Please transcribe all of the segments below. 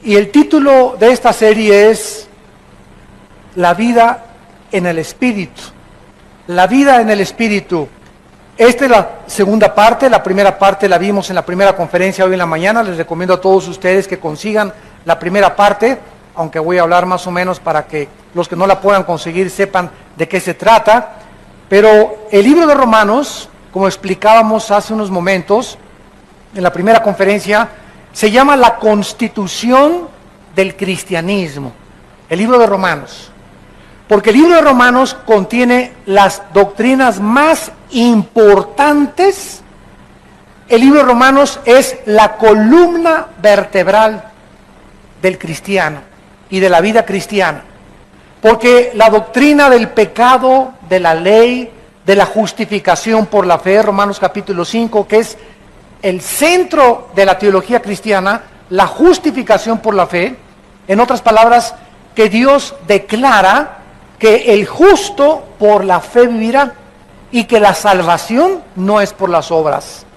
Y el título de esta serie es La vida en el Espíritu. La vida en el Espíritu. Esta es la segunda parte. La primera parte la vimos en la primera conferencia hoy en la mañana. Les recomiendo a todos ustedes que consigan la primera parte, aunque voy a hablar más o menos para que los que no la puedan conseguir sepan de qué se trata. Pero el libro de Romanos, como explicábamos hace unos momentos en la primera conferencia, se llama la Constitución del Cristianismo. El libro de Romanos. Porque el libro de Romanos contiene las doctrinas más importantes. El libro de Romanos es la columna vertebral del cristiano y de la vida cristiana. Porque la doctrina del pecado, de la ley, de la justificación por la fe, Romanos capítulo 5, que es el centro de la teología cristiana, la justificación por la fe, en otras palabras, que Dios declara que el justo por la fe vivirá y que la salvación no es por las obras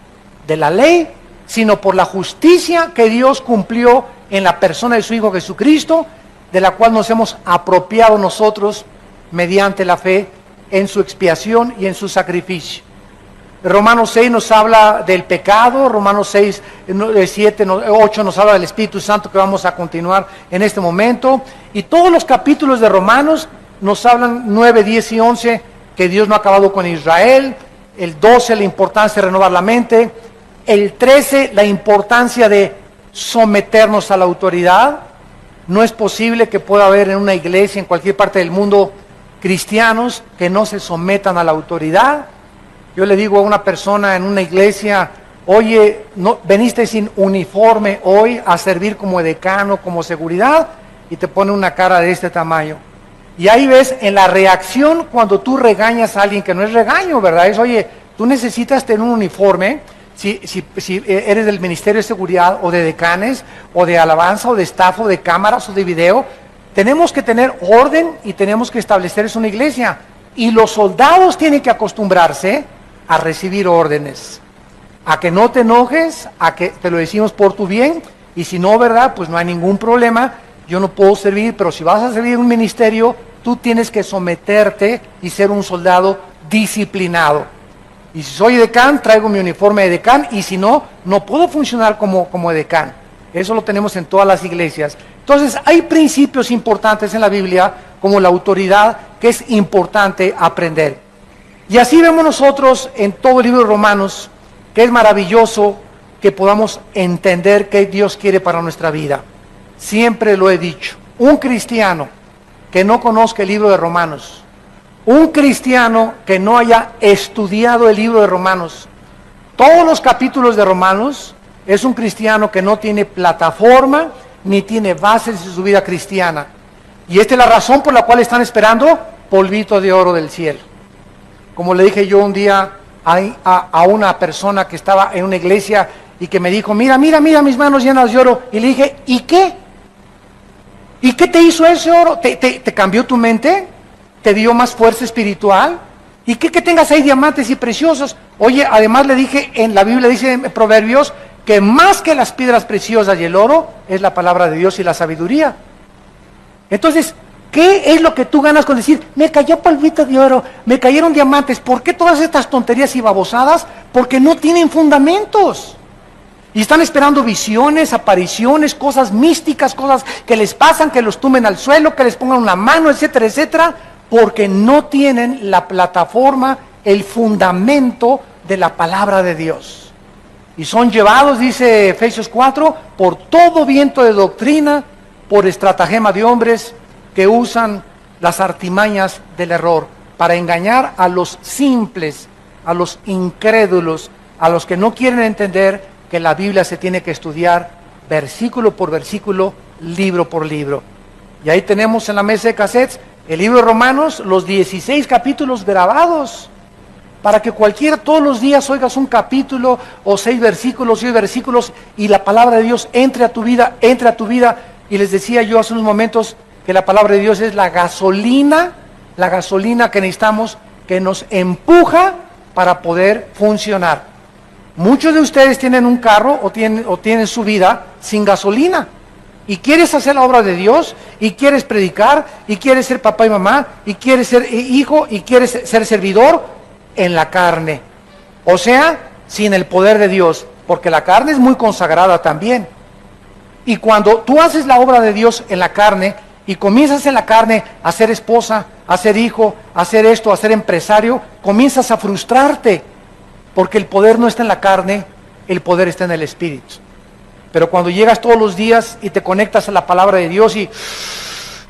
de la ley, sino por la justicia que Dios cumplió en la persona de su Hijo Jesucristo, de la cual nos hemos apropiado nosotros mediante la fe en su expiación y en su sacrificio. Romanos 6 nos habla del pecado, Romanos 6, 7, 8 nos habla del Espíritu Santo, que vamos a continuar en este momento, y todos los capítulos de Romanos nos hablan 9, 10 y 11, que Dios no ha acabado con Israel, el 12 la importancia de renovar la mente, el 13 la importancia de someternos a la autoridad. No es posible que pueda haber en una iglesia, en cualquier parte del mundo, cristianos que no se sometan a la autoridad. Yo le digo a una persona en una iglesia, oye, no, veniste sin uniforme hoy a servir como decano, como seguridad, y te pone una cara de este tamaño. Y ahí ves en la reacción cuando tú regañas a alguien, que no es regaño, ¿verdad? Es, oye, tú necesitas tener un uniforme, si eres del Ministerio de Seguridad, o de decanes, o de alabanza, o de staff, o de cámaras, o de video, tenemos que tener orden y tenemos que establecer eso en una iglesia. Y los soldados tienen que acostumbrarse a recibir órdenes, a que no te enojes, a que te lo decimos por tu bien, y si no, ¿verdad? Pues no hay ningún problema, yo no puedo servir, pero si vas a servir en un ministerio, tú tienes que someterte y ser un soldado disciplinado. Y si soy decán, traigo mi uniforme de decán, y si no, no puedo funcionar como decán. Eso lo tenemos en todas las iglesias. Entonces, hay principios importantes en la Biblia, como la autoridad, que es importante aprender. Y así vemos nosotros en todo el libro de Romanos, que es maravilloso que podamos entender qué Dios quiere para nuestra vida. Siempre lo he dicho, un cristiano que no conozca el libro de Romanos, un cristiano que no haya estudiado el libro de Romanos, todos los capítulos de Romanos, es un cristiano que no tiene plataforma ni tiene bases en su vida cristiana. Y esta es la razón por la cual están esperando polvito de oro del cielo. Como le dije yo un día a una persona que estaba en una iglesia y que me dijo, mira mis manos llenas de oro. Y le dije, ¿y qué? ¿Y qué te hizo ese oro? ¿Te cambió tu mente? ¿Te dio más fuerza espiritual? ¿Y qué que tengas ahí diamantes y preciosos? Oye, además le dije, en la Biblia dice en Proverbios, que más que las piedras preciosas y el oro, es la palabra de Dios y la sabiduría. Entonces, ¿qué es lo que tú ganas con decir, me cayó polvito de oro, me cayeron diamantes? ¿Por qué todas estas tonterías y babosadas? Porque no tienen fundamentos. Y están esperando visiones, apariciones, cosas místicas, cosas que les pasan, que los tumben al suelo, que les pongan una mano, etcétera, etcétera, porque no tienen la plataforma, el fundamento de la palabra de Dios. Y son llevados, dice Efesios 4, por todo viento de doctrina, por estratagema de hombres que usan las artimañas del error para engañar a los simples, a los incrédulos, a los que no quieren entender que la Biblia se tiene que estudiar versículo por versículo, libro por libro. Y ahí tenemos en la mesa de cassettes el libro de Romanos, los 16 capítulos grabados, para que cualquiera todos los días oigas un capítulo o 6 versículos, 10 versículos, y la palabra de Dios entre a tu vida. Y les decía yo hace unos momentos que la palabra de Dios es la gasolina que necesitamos, que nos empuja para poder funcionar. Muchos de ustedes tienen un carro o tienen su vida sin gasolina. y quieres hacer la obra de Dios, y quieres predicar, y quieres ser papá y mamá, y quieres ser hijo, y quieres ser servidor en la carne. O sea, sin el poder de Dios, porque la carne es muy consagrada también. Y cuando tú haces la obra de Dios en la carne, y comienzas en la carne a ser esposa, a ser hijo, a ser esto, a ser empresario, comienzas a frustrarte, porque el poder no está en la carne, el poder está en el Espíritu. Pero cuando llegas todos los días y te conectas a la palabra de Dios y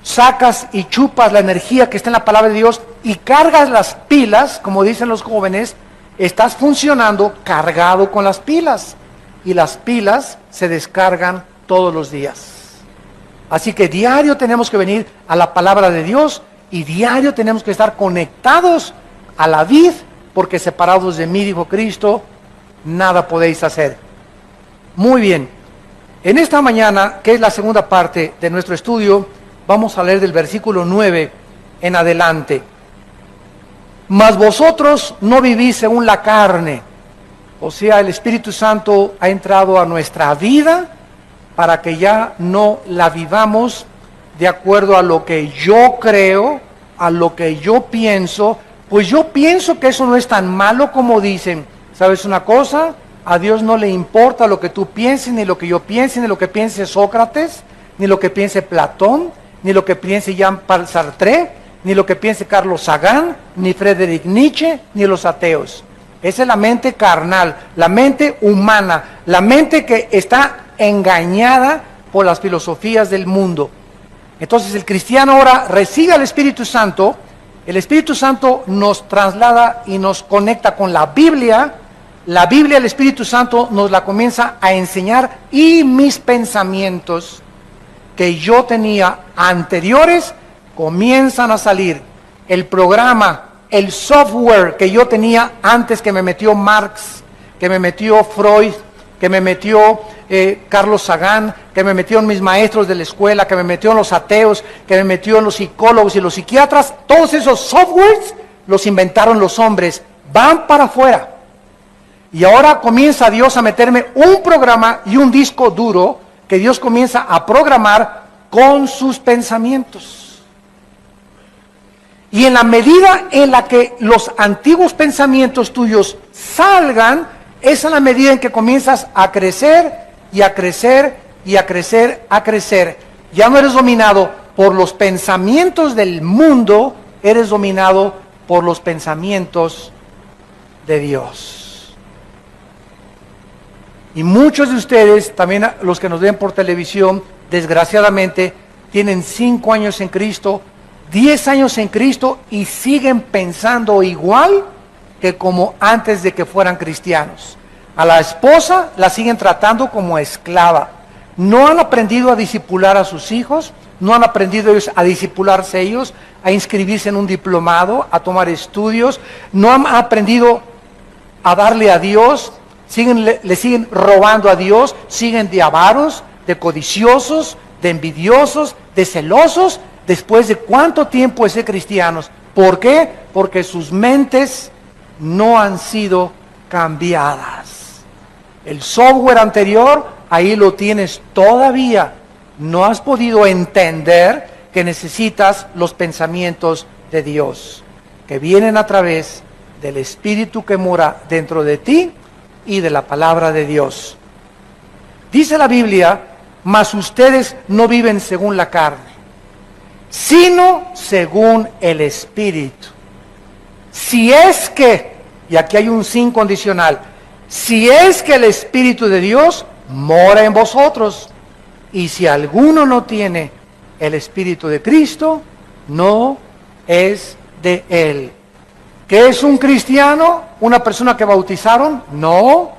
sacas y chupas la energía que está en la palabra de Dios y cargas las pilas, como dicen los jóvenes, estás funcionando cargado con las pilas. Y las pilas se descargan todos los días. Así que diario tenemos que venir a la palabra de Dios y diario tenemos que estar conectados a la vid, porque separados de mí, dijo Cristo, nada podéis hacer. Muy bien. En esta mañana, que es la segunda parte de nuestro estudio, vamos a leer del versículo 9 en adelante. Mas vosotros no vivís según la carne, o sea, el Espíritu Santo ha entrado a nuestra vida para que ya no la vivamos de acuerdo a lo que yo creo, a lo que yo pienso. Pues yo pienso que eso no es tan malo como dicen. ¿Sabes una cosa? A Dios no le importa lo que tú pienses, ni lo que yo piense, ni lo que piense Sócrates, ni lo que piense Platón, ni lo que piense Jean-Paul Sartre, ni lo que piense Carlos Sagan, ni Friedrich Nietzsche, ni los ateos. Esa es la mente carnal, la mente humana, la mente que está engañada por las filosofías del mundo. Entonces el cristiano ahora recibe al Espíritu Santo. El Espíritu Santo nos traslada y nos conecta con la Biblia. La Biblia, el Espíritu Santo nos la comienza a enseñar, y mis pensamientos que yo tenía anteriores comienzan a salir. El programa, el software que yo tenía antes, que me metió Marx, que me metió Freud, que me metió Carlos Sagan, que me metió en mis maestros de la escuela, que me metió en los ateos, que me metió en los psicólogos y los psiquiatras, todos esos softwares los inventaron los hombres, van para afuera. Y ahora comienza Dios a meterme un programa y un disco duro que Dios comienza a programar con sus pensamientos. Y en la medida en la que los antiguos pensamientos tuyos salgan, esa es la medida en que comienzas a crecer y a crecer y a crecer, a crecer. Ya no eres dominado por los pensamientos del mundo, eres dominado por los pensamientos de Dios. Y muchos de ustedes, también los que nos ven por televisión, desgraciadamente, tienen 5 años en Cristo, 10 años en Cristo y siguen pensando igual que como antes de que fueran cristianos. A la esposa la siguen tratando como esclava. No han aprendido a discipular a sus hijos, no han aprendido ellos a discipularse ellos, a inscribirse en un diplomado, a tomar estudios, no han aprendido a darle a Dios. Le siguen robando a Dios, siguen de avaros, de codiciosos, de envidiosos, de celosos, después de cuánto tiempo de ser cristianos. ¿Por qué? Porque sus mentes no han sido cambiadas. El software anterior, ahí lo tienes todavía. No has podido entender que necesitas los pensamientos de Dios, que vienen a través del Espíritu que mora dentro de ti y de la palabra de Dios. Dice la Biblia, mas ustedes no viven según la carne, sino según el Espíritu. Si es que, y aquí hay un sin condicional, si es que el Espíritu de Dios mora en vosotros, y si alguno no tiene el Espíritu de Cristo, no es de Él. ¿Qué es un cristiano? ¿Una persona que bautizaron? No.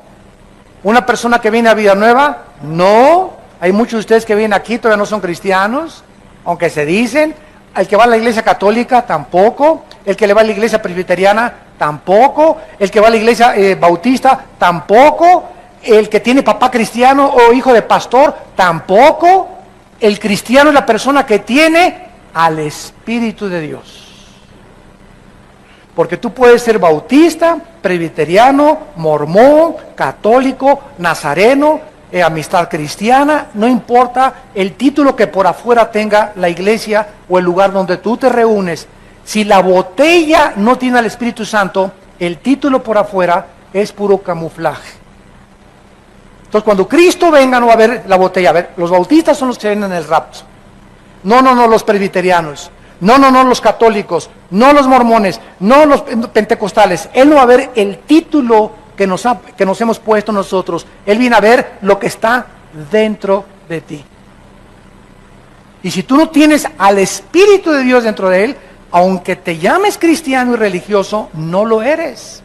¿Una persona que viene a vida nueva? No. Hay muchos de ustedes que vienen aquí, todavía no son cristianos, aunque se dicen. El que va a la iglesia católica, tampoco. El que le va a la iglesia presbiteriana, tampoco. El que va a la iglesia bautista, tampoco. El que tiene papá cristiano o hijo de pastor, tampoco. El cristiano es la persona que tiene al Espíritu de Dios. Porque tú puedes ser bautista, presbiteriano, mormón, católico, nazareno, amistad cristiana, no importa el título que por afuera tenga la iglesia o el lugar donde tú te reúnes. Si la botella no tiene al Espíritu Santo, el título por afuera es puro camuflaje. Entonces, cuando Cristo venga, no va a haber la botella. A ver, los bautistas son los que vienen en el rapto. No, los presbiterianos. No, los católicos. No los mormones. No los pentecostales. Él no va a ver el título que nos hemos puesto nosotros. Él viene a ver lo que está dentro de ti. Y si tú no tienes al Espíritu de Dios dentro de él, aunque te llames cristiano y religioso, no lo eres.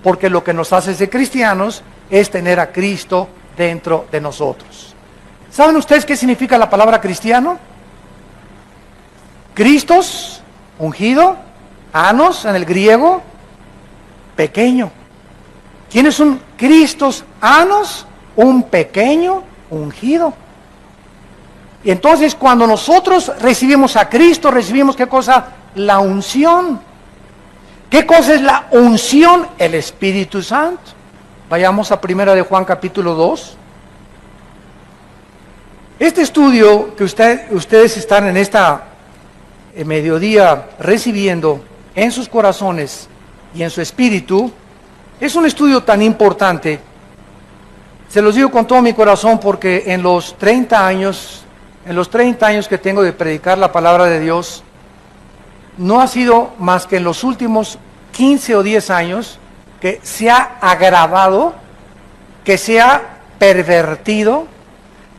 Porque lo que nos hace de cristianos es tener a Cristo dentro de nosotros. ¿Saben ustedes qué significa la palabra cristiano? Cristos, ungido, anos en el griego, pequeño. ¿Quién es un Cristos anos? Un pequeño ungido. Y entonces cuando nosotros recibimos a Cristo, recibimos ¿qué cosa? La unción. ¿Qué cosa es la unción? El Espíritu Santo. Vayamos a 1 de Juan capítulo 2. Este estudio que ustedes están en esta mediodía recibiendo en sus corazones y en su espíritu, es un estudio tan importante. Se los digo con todo mi corazón porque en los 30 años que tengo de predicar la palabra de Dios, no ha sido más que en los últimos 15 o 10 años que se ha agravado, que se ha pervertido,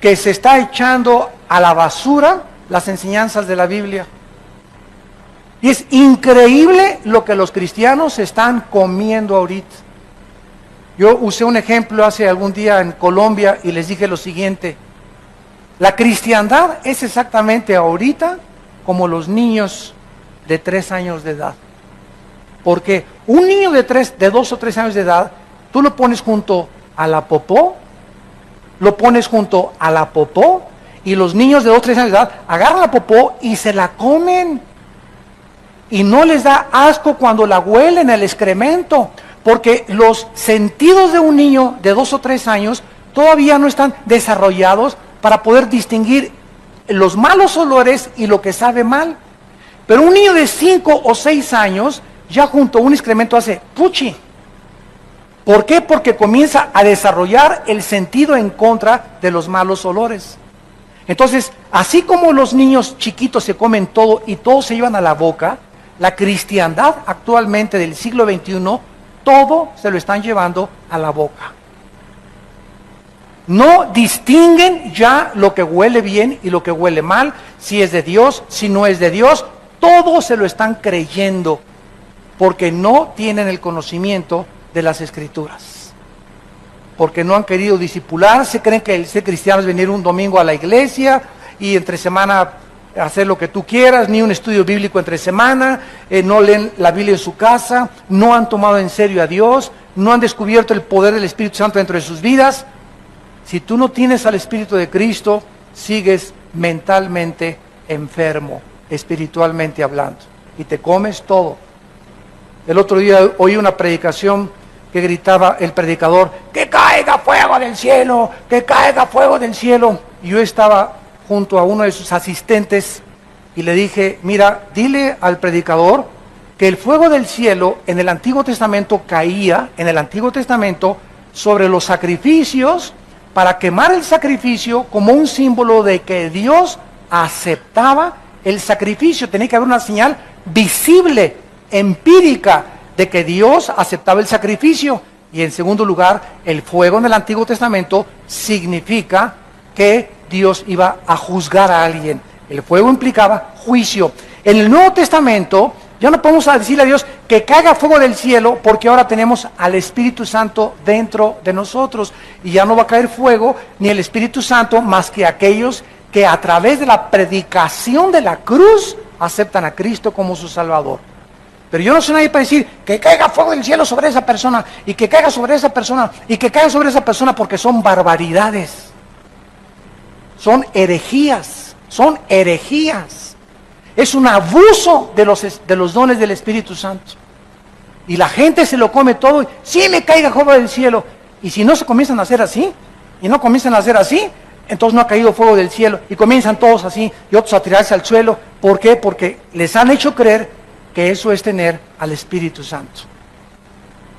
que se está echando a la basura las enseñanzas de la Biblia. Y es increíble lo que los cristianos están comiendo ahorita. Yo usé un ejemplo hace algún día en Colombia y les dije lo siguiente: la cristiandad es exactamente ahorita como los niños de 3 años de edad. Porque un niño de 2 o 3 años de edad, tú lo pones junto a la popó, y los niños de 2 o 3 años de edad agarran la popó y se la comen. Y no les da asco cuando la huelen, el excremento, porque los sentidos de un niño de 2 o 3 años todavía no están desarrollados para poder distinguir los malos olores y lo que sabe mal. Pero un niño de 5 o 6 años ya junto a un excremento hace puchi. ¿Por qué? Porque comienza a desarrollar el sentido en contra de los malos olores. Entonces, así como los niños chiquitos se comen todo y todo se llevan a la boca, la cristiandad actualmente del siglo XXI, todo se lo están llevando a la boca. No distinguen ya lo que huele bien y lo que huele mal, si es de Dios, si no es de Dios, todo se lo están creyendo, porque no tienen el conocimiento de las Escrituras. Porque no han querido discipularse, creen que el ser cristiano es venir un domingo a la iglesia y entre semana hacer lo que tú quieras, ni un estudio bíblico entre semana, no leen la Biblia en su casa, no han tomado en serio a Dios, no han descubierto el poder del Espíritu Santo dentro de sus vidas. Si tú no tienes al Espíritu de Cristo, sigues mentalmente enfermo, espiritualmente hablando, y te comes todo. El otro día oí una predicación que gritaba el predicador: ¡que caiga fuego del cielo! ¡Que caiga fuego del cielo! Y yo estaba junto a uno de sus asistentes y le dije: mira, dile al predicador que el fuego del cielo en el Antiguo Testamento caía, en el Antiguo Testamento, sobre los sacrificios, para quemar el sacrificio como un símbolo de que Dios aceptaba el sacrificio. Tenía que haber una señal visible, empírica, de que Dios aceptaba el sacrificio. Y en segundo lugar, el fuego en el Antiguo Testamento significa que Dios iba a juzgar a alguien. El fuego implicaba juicio. En el Nuevo Testamento ya no podemos decirle a Dios que caiga fuego del cielo, porque ahora tenemos al Espíritu Santo dentro de nosotros, y ya no va a caer fuego ni el Espíritu Santo más que aquellos que a través de la predicación de la cruz aceptan a Cristo como su Salvador. Pero yo no soy nadie para decir que caiga fuego del cielo sobre esa persona, y que caiga sobre esa persona, y que caiga sobre esa persona, porque son barbaridades. Son herejías, son herejías. Es un abuso de los dones del Espíritu Santo. Y la gente se lo come todo, y sí me caiga fuego del cielo. Y si no se comienzan a hacer así, y no comienzan a hacer así, entonces no ha caído fuego del cielo, y comienzan todos así, y otros a tirarse al suelo. ¿Por qué? Porque les han hecho creer que eso es tener al Espíritu Santo.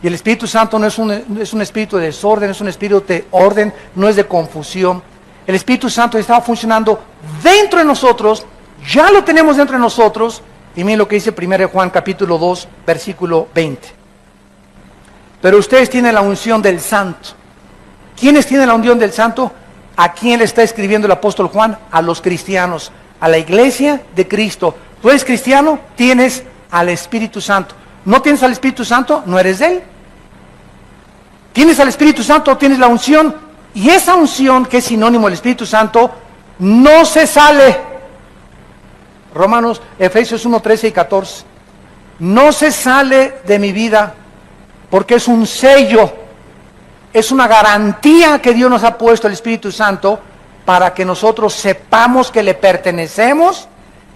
Y el Espíritu Santo no es un espíritu de desorden, es un espíritu de orden, no es de confusión. El Espíritu Santo estaba funcionando dentro de nosotros, ya lo tenemos dentro de nosotros, y miren lo que dice 1 Juan capítulo 2, versículo 20. Pero ustedes tienen la unción del Santo. ¿Quiénes tienen la unción del Santo? ¿A quién le está escribiendo el apóstol Juan? A los cristianos, a la iglesia de Cristo. Tú eres cristiano, tienes al Espíritu Santo. ¿No tienes al Espíritu Santo? No eres de Él. Tienes al Espíritu Santo, tienes la unción. Y esa unción, que es sinónimo del Espíritu Santo, no se sale. Efesios 1, 13 y 14. No se sale de mi vida, porque es un sello, es una garantía que Dios nos ha puesto, el Espíritu Santo, para que nosotros sepamos que le pertenecemos,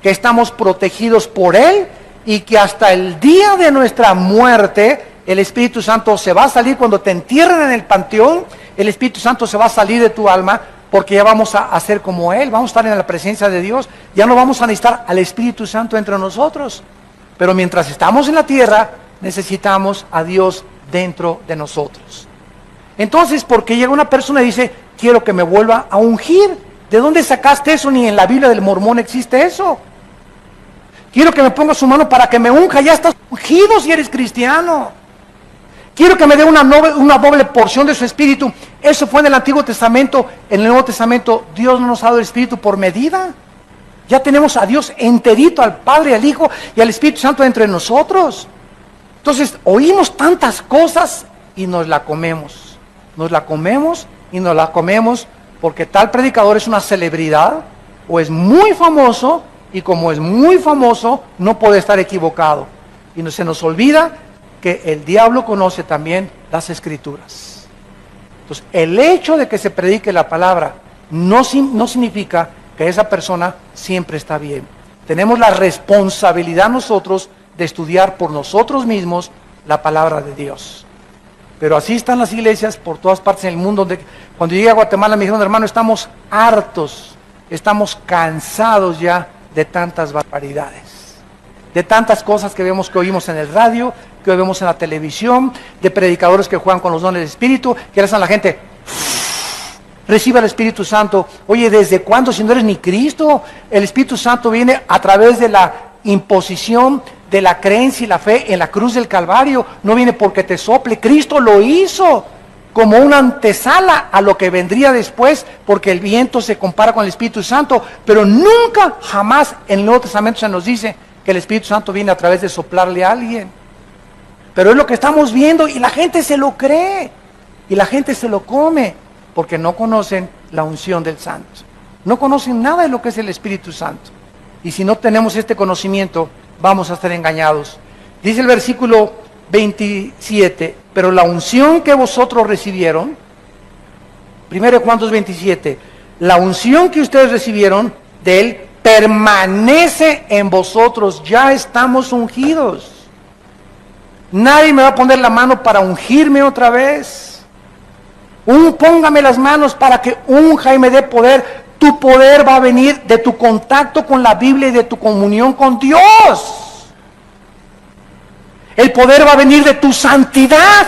que estamos protegidos por Él, y que hasta el día de nuestra muerte, el Espíritu Santo se va a salir cuando te entierren en el panteón. El Espíritu Santo se va a salir de tu alma, porque ya vamos a ser como Él, vamos a estar en la presencia de Dios, ya no vamos a necesitar al Espíritu Santo entre nosotros. Pero mientras estamos en la tierra, necesitamos a Dios dentro de nosotros. Entonces, porque llega una persona y dice, quiero que me vuelva a ungir. ¿De dónde sacaste eso? Ni en la Biblia del Mormón existe eso. Quiero que me ponga su mano para que me unja. Ya estás ungido si eres cristiano. Quiero que me dé una doble porción de su Espíritu. Eso fue en el Antiguo Testamento. En el Nuevo Testamento, Dios no nos ha dado el Espíritu por medida. Ya tenemos a Dios enterito, al Padre, al Hijo y al Espíritu Santo entre nosotros. Entonces, oímos tantas cosas y nos la comemos. Nos la comemos y nos la comemos porque tal predicador es una celebridad o es muy famoso, y como es muy famoso, no puede estar equivocado. Y no se nos olvida que el diablo conoce también las Escrituras. Entonces, el hecho de que se predique la palabra no significa que esa persona siempre está bien. Tenemos la responsabilidad nosotros de estudiar por nosotros mismos la palabra de Dios. Pero así están las iglesias por todas partes en el mundo. Cuando llegué a Guatemala me dijeron, hermano, estamos hartos, estamos cansados ya de tantas barbaridades, de tantas cosas que oímos en el radio, que vemos en la televisión, de predicadores que juegan con los dones del Espíritu, que le hacen a la gente, reciba el Espíritu Santo. Oye, ¿desde cuándo si no eres ni Cristo? El Espíritu Santo viene a través de la imposición de la creencia y la fe en la cruz del Calvario. No viene porque te sople. Cristo lo hizo como una antesala a lo que vendría después, porque el viento se compara con el Espíritu Santo, pero nunca, jamás en el Nuevo Testamento se nos dice que el Espíritu Santo viene a través de soplarle a alguien. Pero es lo que estamos viendo y la gente se lo cree y la gente se lo come, porque no conocen la unción del Santo. No conocen nada de lo que es el Espíritu Santo. Y si no tenemos este conocimiento, vamos a ser engañados. Dice el versículo 27, pero la unción que vosotros recibieron, 1 Juan 2:27, la unción que ustedes recibieron de Él permanece en vosotros. Ya estamos ungidos. Nadie me va a poner la mano para ungirme otra vez. Póngame las manos para que unja y me dé poder. Tu poder va a venir de tu contacto con la Biblia y de tu comunión con Dios. El poder va a venir de tu santidad.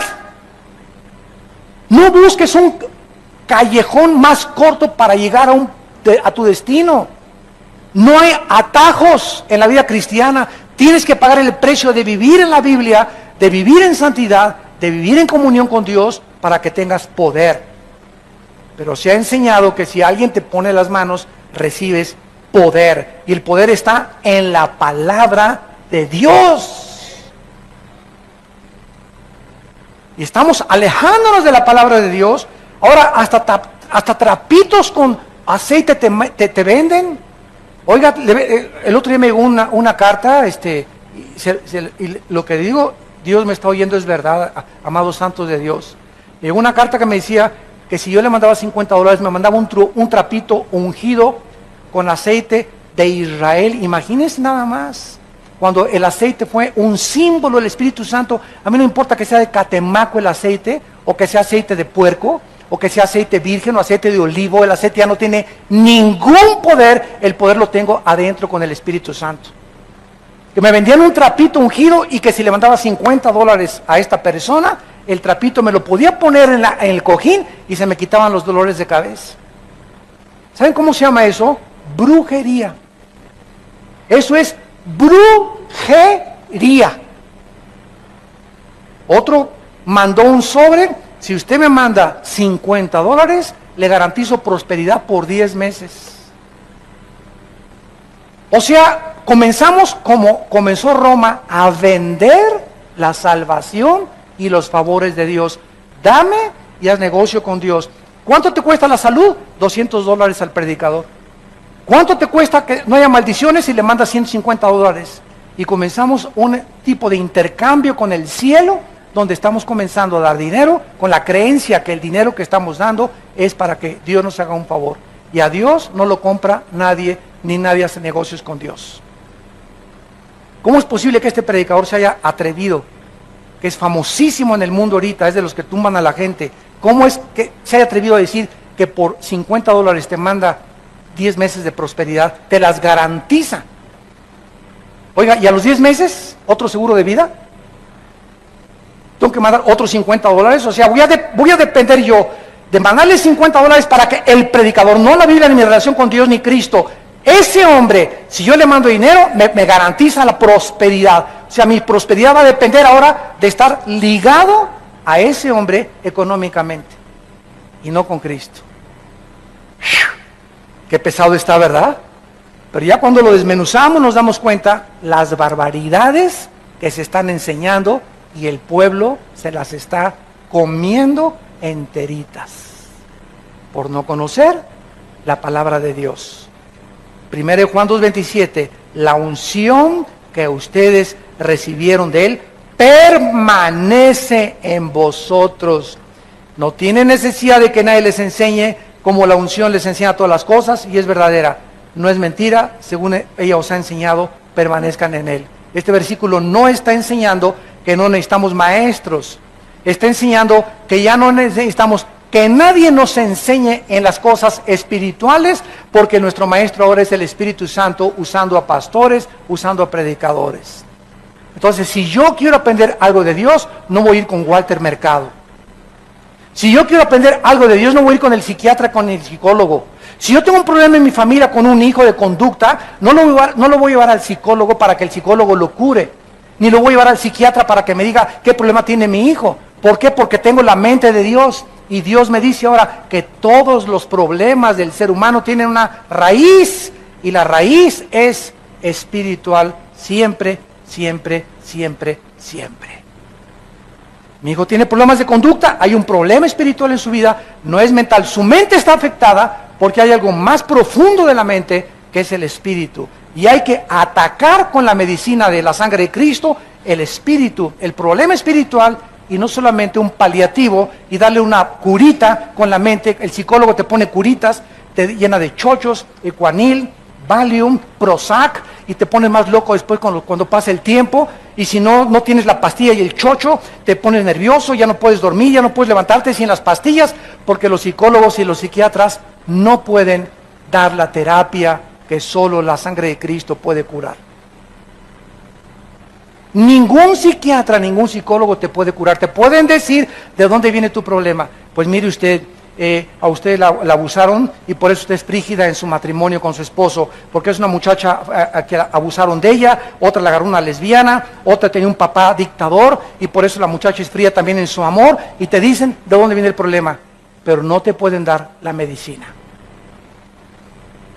No busques un callejón más corto para llegar a tu destino. No hay atajos en la vida cristiana. Tienes que pagar el precio de vivir en la Biblia, de vivir en santidad, de vivir en comunión con Dios para que tengas poder. Pero se ha enseñado que si alguien te pone las manos, recibes poder. Y el poder está en la palabra de Dios. Y estamos alejándonos de la palabra de Dios. Ahora hasta trapitos con aceite te venden. Oiga, el otro día me llegó una carta, y lo que digo, Dios me está oyendo, es verdad, amados santos de Dios. Llegó una carta que me decía que si yo le mandaba $50, me mandaba un trapito ungido con aceite de Israel. Imagínense nada más. Cuando el aceite fue un símbolo del Espíritu Santo, a mí no importa que sea de Catemaco el aceite, o que sea aceite de puerco, o que sea aceite virgen o aceite de olivo. El aceite ya no tiene ningún poder, el poder lo tengo adentro con el Espíritu Santo. Que me vendían un trapito ungido y que si le mandaba $50 a esta persona, el trapito me lo podía poner en el cojín y se me quitaban los dolores de cabeza. ¿Saben cómo se llama eso? Brujería. Eso es brujería. Otro mandó un sobre: si usted me manda $50, le garantizo prosperidad por 10 meses. O sea, comenzamos como comenzó Roma, a vender la salvación y los favores de Dios. Dame y haz negocio con Dios. ¿Cuánto te cuesta la salud? $200 al predicador. ¿Cuánto te cuesta que no haya maldiciones? Y le mandas $150. Y comenzamos un tipo de intercambio con el cielo, donde estamos comenzando a dar dinero, con la creencia que el dinero que estamos dando es para que Dios nos haga un favor. Y a Dios no lo compra nadie, ni nadie hace negocios con Dios. ¿Cómo es posible que este predicador se haya atrevido, que es famosísimo en el mundo ahorita, es de los que tumban a la gente? ¿Cómo es que se haya atrevido a decir que por $50 te manda 10 meses de prosperidad, te las garantiza? Oiga, ¿y a los 10 meses otro seguro de vida? Tengo que mandar otros $50, o sea, voy a depender yo de mandarle $50 para que el predicador, no la Biblia, ni mi relación con Dios ni Cristo, ese hombre, si yo le mando dinero, me garantiza la prosperidad. O sea, mi prosperidad va a depender ahora de estar ligado a ese hombre económicamente y no con Cristo. Qué pesado está, ¿verdad? Pero ya cuando lo desmenuzamos nos damos cuenta las barbaridades que se están enseñando y el pueblo se las está comiendo enteritas por no conocer la palabra de Dios. 1 Juan 2:27, la unción que ustedes recibieron de Él permanece en vosotros. No tienen necesidad de que nadie les enseñe, como la unción les enseña todas las cosas y es verdadera. No es mentira, según ella os ha enseñado, permanezcan en Él. Este versículo no está enseñando que no necesitamos maestros. Está enseñando que ya no necesitamos que nadie nos enseñe en las cosas espirituales, porque nuestro maestro ahora es el Espíritu Santo, usando a pastores, usando a predicadores. Entonces, si yo quiero aprender algo de Dios, no voy a ir con Walter Mercado. Si yo quiero aprender algo de Dios, no voy a ir con el psiquiatra, con el psicólogo. Si yo tengo un problema en mi familia con un hijo de conducta, no lo voy a llevar al psicólogo para que el psicólogo lo cure, ni lo voy a llevar al psiquiatra para que me diga qué problema tiene mi hijo. ¿Por qué? Porque tengo la mente de Dios. Y Dios me dice ahora que todos los problemas del ser humano tienen una raíz, y la raíz es espiritual, siempre, siempre, siempre, siempre. Mi hijo tiene problemas de conducta, hay un problema espiritual en su vida, no es mental, su mente está afectada porque hay algo más profundo de la mente que es el espíritu. Y hay que atacar con la medicina de la sangre de Cristo el espíritu, el problema espiritual, y no solamente un paliativo y darle una curita con la mente. El psicólogo te pone curitas, te llena de chochos, Equanil, Valium, Prozac, y te pones más loco después cuando pasa el tiempo. Y si no tienes la pastilla y el chocho, te pones nervioso, ya no puedes dormir, ya no puedes levantarte sin las pastillas, porque los psicólogos y los psiquiatras no pueden dar la terapia que solo la sangre de Cristo puede curar. Ningún psiquiatra, ningún psicólogo te puede curar. Te pueden decir de dónde viene tu problema. Pues mire usted, a usted la abusaron y por eso usted es frígida en su matrimonio con su esposo, porque es una muchacha a que abusaron de ella, otra la agarró una lesbiana, otra tenía un papá dictador y por eso la muchacha es fría también en su amor, y te dicen de dónde viene el problema, pero no te pueden dar la medicina.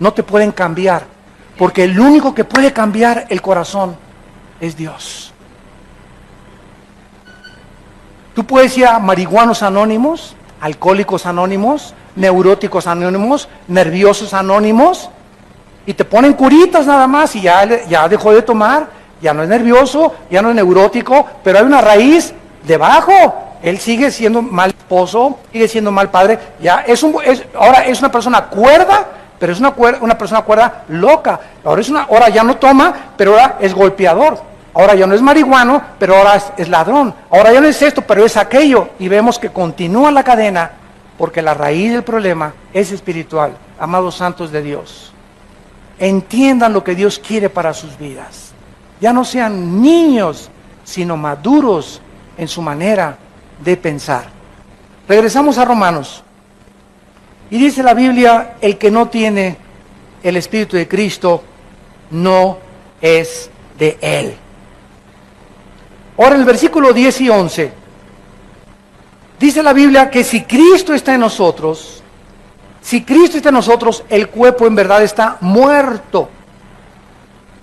No te pueden cambiar, porque el único que puede cambiar el corazón es Dios. Tú puedes ir a marihuanos anónimos, alcohólicos anónimos, neuróticos anónimos, nerviosos anónimos, y te ponen curitas nada más y ya dejó de tomar, ya no es nervioso, ya no es neurótico, pero hay una raíz debajo. Él sigue siendo mal esposo, sigue siendo mal padre, ahora es una persona cuerda, pero es una persona cuerda loca. Ahora ya no toma, pero ahora es golpeador. Ahora ya no es marihuano, pero ahora es ladrón. Ahora ya no es esto, pero es aquello. Y vemos que continúa la cadena porque la raíz del problema es espiritual. Amados santos de Dios, entiendan lo que Dios quiere para sus vidas. Ya no sean niños, sino maduros en su manera de pensar. Regresamos a Romanos. Y dice la Biblia, el que no tiene el Espíritu de Cristo no es de Él. Ahora en el versículo 10 y 11, dice la Biblia que si Cristo está en nosotros, el cuerpo en verdad está muerto.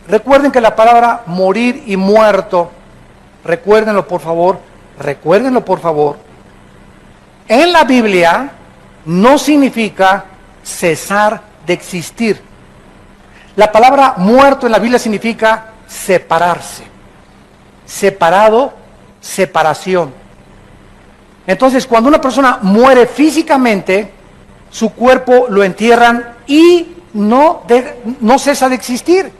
Recuerden que la palabra morir y muerto, recuérdenlo por favor, en la Biblia no significa cesar de existir. La palabra muerto en la Biblia significa separarse, separado, separación. Entonces, cuando una persona muere físicamente, su cuerpo lo entierran y no cesa de existir.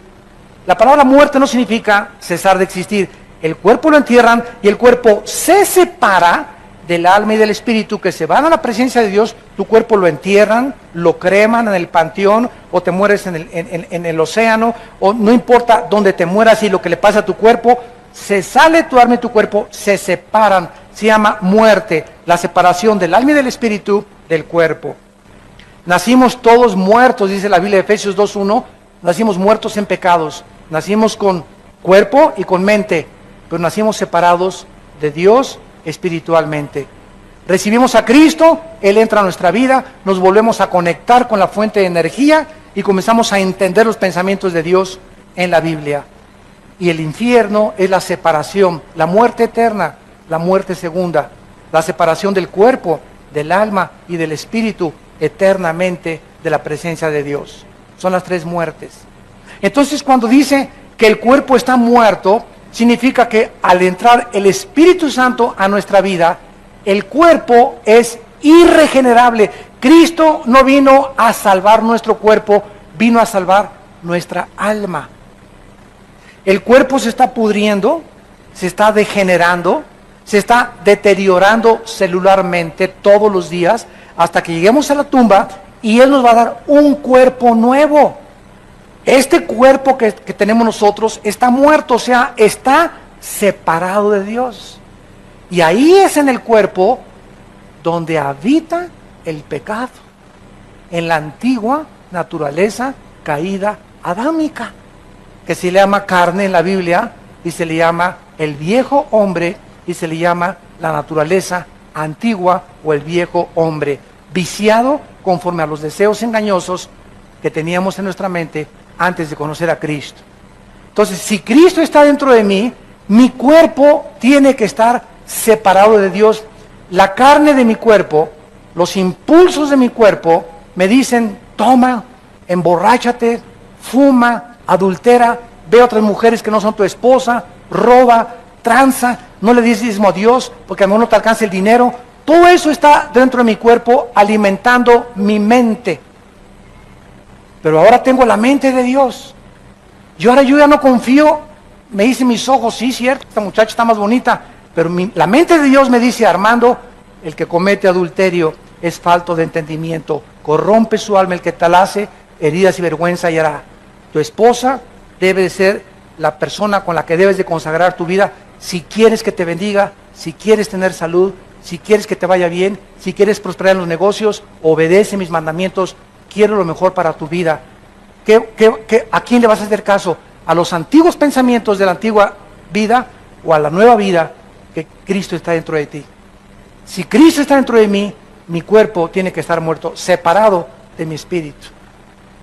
La palabra muerte no significa cesar de existir. El cuerpo lo entierran y el cuerpo se separa del alma y del espíritu, que se van a la presencia de Dios. Tu cuerpo lo entierran, lo creman en el panteón, o te mueres en el océano, o no importa dónde te mueras y lo que le pasa a tu cuerpo, se sale tu alma y tu cuerpo, se separan. Se llama muerte, la separación del alma y del espíritu del cuerpo. Nacimos todos muertos, dice la Biblia de Efesios 2:1, nacimos muertos en pecados, nacimos con cuerpo y con mente, pero nacimos separados de Dios espiritualmente. Recibimos a Cristo, Él entra a nuestra vida, nos volvemos a conectar con la fuente de energía y comenzamos a entender los pensamientos de Dios en la Biblia. Y el infierno es la separación, la muerte eterna, la muerte segunda, la separación del cuerpo, del alma y del espíritu eternamente de la presencia de Dios. Son las tres muertes. Entonces, cuando dice que el cuerpo está muerto, significa que al entrar el Espíritu Santo a nuestra vida, el cuerpo es irregenerable. Cristo no vino a salvar nuestro cuerpo, vino a salvar nuestra alma. El cuerpo se está pudriendo, se está degenerando, se está deteriorando celularmente todos los días hasta que lleguemos a la tumba y Él nos va a dar un cuerpo nuevo. Este cuerpo que tenemos nosotros está muerto, o sea, está separado de Dios. Y ahí es en el cuerpo donde habita el pecado, en la antigua naturaleza caída adámica, que se le llama carne en la Biblia, y se le llama el viejo hombre, y se le llama la naturaleza antigua o el viejo hombre, viciado conforme a los deseos engañosos que teníamos en nuestra mente antes de conocer a Cristo. Entonces, si Cristo está dentro de mí, mi cuerpo tiene que estar separado de Dios. La carne de mi cuerpo, los impulsos de mi cuerpo me dicen: toma, emborráchate, fuma, adultera, ve a otras mujeres que no son tu esposa, roba, tranza, no le des diezmo a Dios porque a lo mejor no te alcanza el dinero. Todo eso está dentro de mi cuerpo alimentando mi mente. Pero ahora tengo la mente de Dios. Yo ya no confío. Me dicen mis ojos: sí, cierto, esta muchacha está más bonita. Pero la mente de Dios me dice: Armando, el que comete adulterio es falto de entendimiento. Corrompe su alma el que tal hace, heridas y vergüenza hallará. Tu esposa debe de ser la persona con la que debes de consagrar tu vida si quieres que te bendiga, si quieres tener salud, si quieres que te vaya bien, si quieres prosperar en los negocios. Obedece mis mandamientos. Quiero lo mejor para tu vida. ¿A quién le vas a hacer caso? ¿A los antiguos pensamientos de la antigua vida o a la nueva vida que Cristo está dentro de ti? Si Cristo está dentro de mí, mi cuerpo tiene que estar muerto, separado de mi espíritu.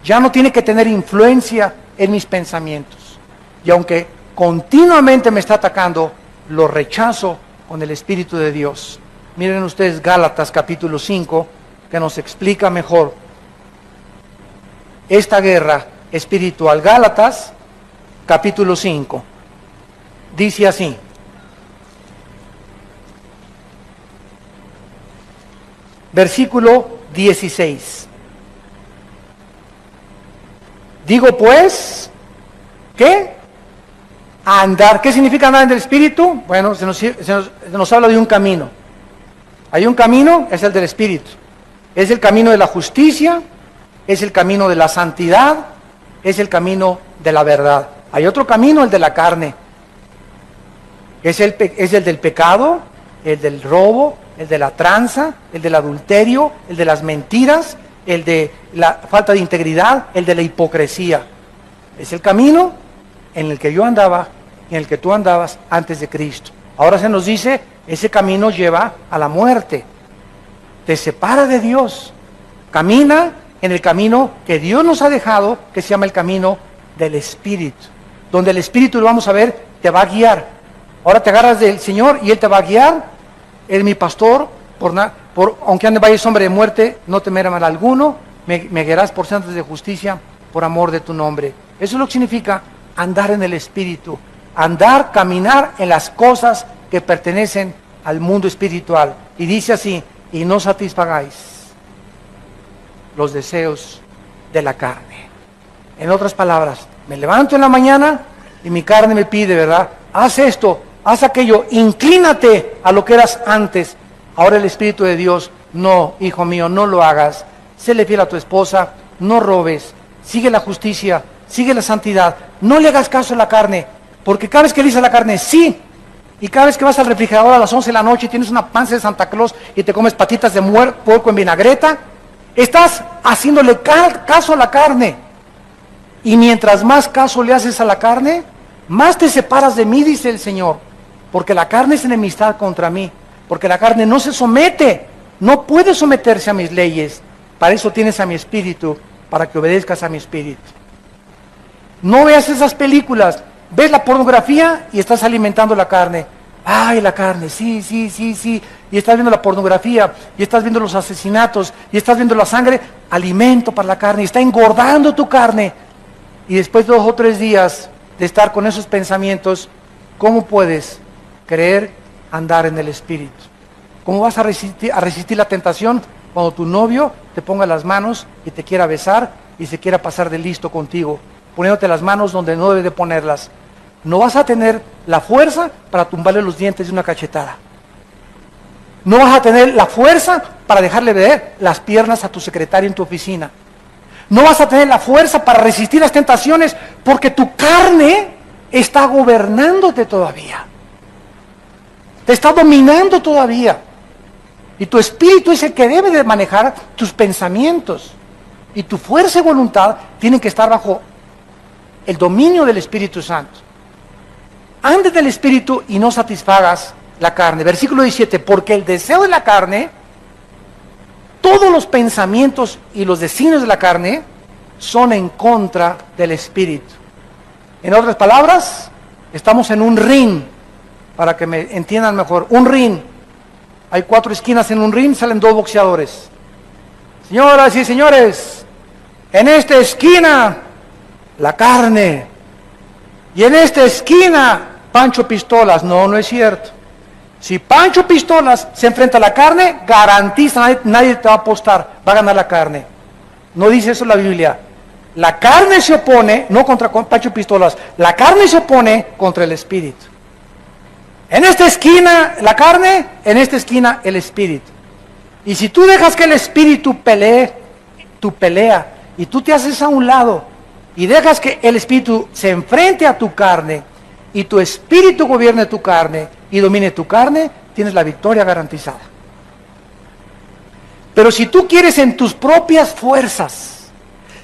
Ya no tiene que tener influencia en mis pensamientos. Y aunque continuamente me está atacando, lo rechazo con el Espíritu de Dios. Miren ustedes Gálatas capítulo 5, que nos explica mejor esta guerra espiritual. Gálatas capítulo 5 dice así: versículo 16. Digo pues, ¿qué? Andar. ¿Qué significa andar en el Espíritu? Bueno, se nos habla de un camino. Hay un camino, es el del Espíritu. Es el camino de la justicia, es el camino de la santidad, es el camino de la verdad. Hay otro camino, el de la carne. Es el del pecado, el del robo, el de la tranza, el del adulterio, el de las mentiras, el de la falta de integridad, el de la hipocresía. Es el camino en el que yo andaba y en el que tú andabas antes de Cristo. Ahora se nos dice, ese camino lleva a la muerte. Te separa de Dios. Camina en el camino que Dios nos ha dejado, que se llama el camino del Espíritu. Donde el Espíritu, lo vamos a ver, te va a guiar. Ahora te agarras del Señor y Él te va a guiar. Él es mi pastor, aunque ande valle sombra de muerte, no temeré mal alguno. Me guiarás por sendas de justicia, por amor de tu nombre. Eso es lo que significa andar en el Espíritu. Andar, caminar en las cosas que pertenecen al mundo espiritual. Y dice así, y no satisfagáis los deseos de la carne. En otras palabras, me levanto en la mañana y mi carne me pide, ¿verdad? Haz esto, haz aquello, inclínate a lo que eras antes. Ahora el Espíritu de Dios, no, hijo mío, no lo hagas. Séle fiel a tu esposa, no robes, sigue la justicia, sigue la santidad, no le hagas caso a la carne, porque cada vez que le dices a la carne, sí, y cada vez que vas al refrigerador a las 11 de la noche y tienes una panza de Santa Claus y te comes patitas de puerco en vinagreta, estás haciéndole caso a la carne. Y mientras más caso le haces a la carne, más te separas de mí, dice el Señor. Porque la carne es enemistad contra mí. Porque la carne no se somete, no puede someterse a mis leyes. Para eso tienes a mi espíritu, para que obedezcas a mi espíritu. No veas esas películas. Ves la pornografía y estás alimentando la carne. Ay, la carne, sí. Y estás viendo la pornografía, y estás viendo los asesinatos, y estás viendo la sangre. Alimento para la carne, y está engordando tu carne. Y después de 2 o 3 días de estar con esos pensamientos, ¿cómo puedes querer andar en el Espíritu? ¿Cómo vas a resistir la tentación cuando tu novio te ponga las manos y te quiera besar y se quiera pasar de listo contigo, poniéndote las manos donde no debe de ponerlas? No vas a tener la fuerza para tumbarle los dientes de una cachetada. No vas a tener la fuerza para dejarle ver las piernas a tu secretario en tu oficina. No vas a tener la fuerza para resistir las tentaciones porque tu carne está gobernándote todavía. Te está dominando todavía. Y tu espíritu es el que debe de manejar tus pensamientos. Y tu fuerza y voluntad tienen que estar bajo el dominio del Espíritu Santo. Andes del Espíritu y no satisfagas la carne. Versículo 17, porque el deseo de la carne, todos los pensamientos y los designios de la carne son en contra del Espíritu. En otras palabras, estamos en un ring, para que me entiendan mejor. Un ring. Hay 4 esquinas en un ring, salen 2 boxeadores. Señoras y señores, en esta esquina, la carne. Y en esta esquina, Pancho Pistolas. No, no es cierto. Si Pancho Pistolas se enfrenta a la carne, garantiza, nadie te va a apostar, va a ganar la carne. No dice eso la Biblia. La carne se opone, no contra Pancho Pistolas, la carne se opone contra el Espíritu. En esta esquina la carne, en esta esquina el Espíritu. Y si tú dejas que el Espíritu pelee tu pelea, y tú te haces a un lado, y dejas que el Espíritu se enfrente a tu carne, y tu Espíritu gobierne tu carne, y domine tu carne, tienes la victoria garantizada. Pero si tú quieres en tus propias fuerzas,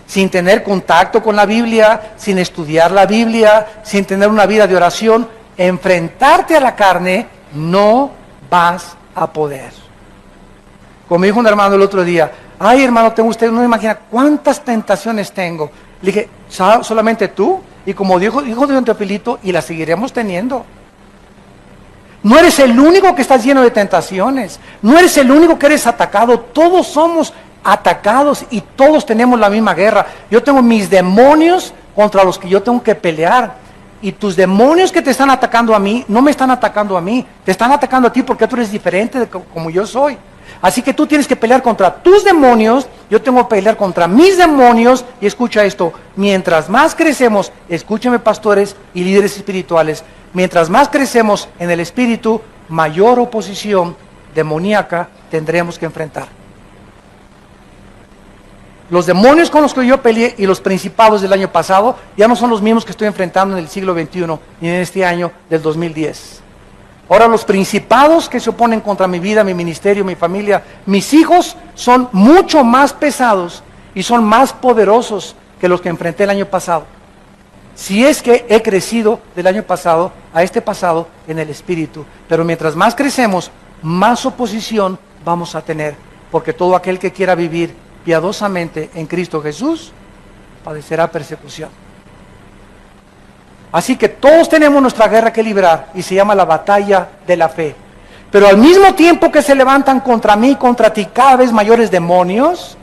sin tener contacto con la Biblia, sin estudiar la Biblia, sin tener una vida de oración, enfrentarte a la carne, no vas a poder. Como dijo un hermano el otro día, ay hermano, usted no imagina cuántas tentaciones tengo. Le dije, solamente tú, y como dijo don Teofilito, y las seguiremos teniendo. No eres el único que estás lleno de tentaciones, no eres el único que eres atacado, todos somos atacados y todos tenemos la misma guerra. Yo tengo mis demonios contra los que yo tengo que pelear, y tus demonios que te están atacando a mí, no me están atacando a mí, te están atacando a ti porque tú eres diferente de como yo soy. Así que tú tienes que pelear contra tus demonios, yo tengo que pelear contra mis demonios, y escucha esto, mientras más crecemos, escúchame pastores y líderes espirituales, mientras más crecemos en el Espíritu, mayor oposición demoníaca tendremos que enfrentar. Los demonios con los que yo peleé y los principados del año pasado ya no son los mismos que estoy enfrentando en el siglo XXI y en este año del 2010. Ahora los principados que se oponen contra mi vida, mi ministerio, mi familia, mis hijos, son mucho más pesados y son más poderosos que los que enfrenté el año pasado. Si es que he crecido del año pasado a este pasado en el espíritu. Pero mientras más crecemos, más oposición vamos a tener. Porque todo aquel que quiera vivir piadosamente en Cristo Jesús, padecerá persecución. Así que todos tenemos nuestra guerra que librar y se llama la batalla de la fe. Pero al mismo tiempo que se levantan contra mí, contra ti, cada vez mayores demonios,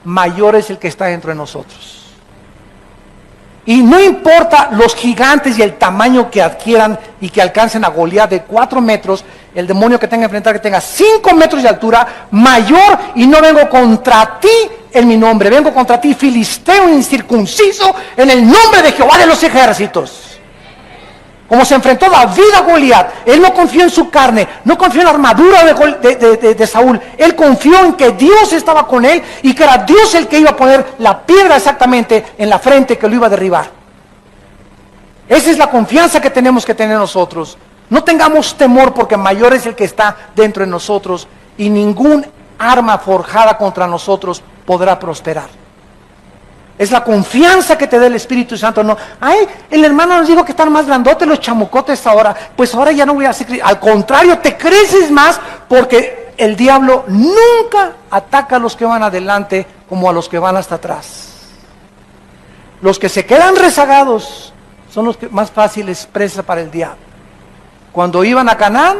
mayor es el que está dentro de nosotros. Y no importa los gigantes y el tamaño que adquieran y que alcancen a Goliat de 4 metros, el demonio que tenga que enfrentar que tenga 5 metros de altura, mayor, y no vengo contra ti en mi nombre, vengo contra ti, filisteo incircunciso, en el nombre de Jehová de los ejércitos. Como se enfrentó David a Goliat, él no confió en su carne, no confió en la armadura de Saúl, él confió en que Dios estaba con él y que era Dios el que iba a poner la piedra exactamente en la frente que lo iba a derribar. Esa es la confianza que tenemos que tener nosotros. No tengamos temor porque mayor es el que está dentro de nosotros y ningún arma forjada contra nosotros podrá prosperar. Es la confianza que te da el Espíritu Santo. No, ay, el hermano nos dijo que están más grandotes los chamucotes ahora. Pues ahora ya no voy a hacer. Al contrario, te creces más porque el diablo nunca ataca a los que van adelante como a los que van hasta atrás. Los que se quedan rezagados son los que más fáciles presa para el diablo. Cuando iban a Canaán,